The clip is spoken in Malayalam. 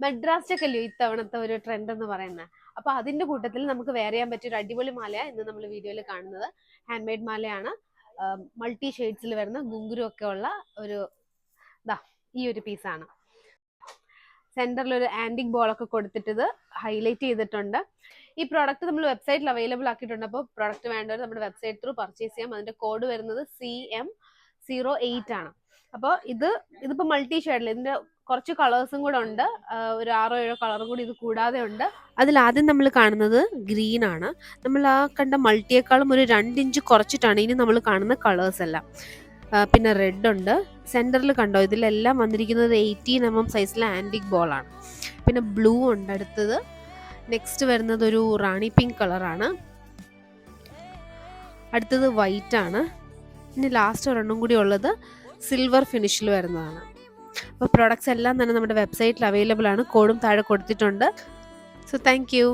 മദ്രാസ് ചെക്കല്ലേ ഇത്തവണത്തെ ഒരു ട്രെൻഡ് എന്ന് പറയുന്നത്. അപ്പൊ അതിന്റെ കൂട്ടത്തിൽ നമുക്ക് വെയർ ചെയ്യാൻ പറ്റിയ ഒരു അടിപൊളി മാലയാണ് ഇന്ന് നമ്മൾ വീഡിയോയിൽ കാണുന്നത്. ഹാൻഡ് മെയ്ഡ് മാലയാണ്. മൾട്ടി ഷെയ്ഡ്സിൽ വരുന്ന ഗുങ്കുരു ഒക്കെ ഉള്ള ഒരു ഈ ഒരു പീസാണ്. സെന്ററിൽ ഒരു ആന്റിക് ബോൾ ഒക്കെ കൊടുത്തിട്ട് ഇത് ഹൈലൈറ്റ് ചെയ്തിട്ടുണ്ട്. ഈ പ്രോഡക്റ്റ് നമ്മൾ വെബ്സൈറ്റിൽ അവൈലബിൾ ആക്കിയിട്ടുണ്ട്. അപ്പോൾ പ്രോഡക്റ്റ് വേണ്ടവർ നമ്മുടെ വെബ്സൈറ്റ് ത്രൂ പർച്ചേസ് ചെയ്യാം. അതിന്റെ കോഡ് വരുന്നത് CM08 ആണ്. അപ്പോൾ ഇതിപ്പോ മൾട്ടി ഷെയ്ഡിൽ ഇതിന്റെ കുറച്ച് കളേഴ്സും കൂടെ ഉണ്ട്. ഒരു 6-7 കളറും കൂടി ഇത് കൂടാതെ ഉണ്ട്. അതിൽ ആദ്യം നമ്മൾ കാണുന്നത് ഗ്രീൻ ആണ്. നമ്മൾ ആ കണ്ട മൾട്ടിയേക്കാളും ഒരു 2 ഇഞ്ച് കുറച്ചിട്ടാണ് ഇനി നമ്മൾ കാണുന്ന കളേഴ്സ് എല്ലാം. പിന്നെ റെഡ് ഉണ്ട്. സെന്ററിൽ കണ്ടോ, ഇതിലെല്ലാം വന്നിരിക്കുന്നത് 18mm സൈസിലെ ആന്റിക് ബോൾ ആണ്. പിന്നെ ബ്ലൂ ഉണ്ട് അടുത്തത്. നെക്സ്റ്റ് വരുന്നത് ഒരു റാണി പിങ്ക് കളറാണ്. അടുത്തത് വൈറ്റ് ആണ്. ഇനി ലാസ്റ്റ് ഒരെണ്ണം കൂടി ഉള്ളത് സിൽവർ ഫിനിഷിൽ വരുന്നതാണ്. അപ്പോൾ പ്രോഡക്ട്സ് എല്ലാം തന്നെ നമ്മുടെ വെബ്സൈറ്റിൽ അവൈലബിൾ ആണ്. കോഡും താഴെ കൊടുത്തിട്ടുണ്ട്. So thank you.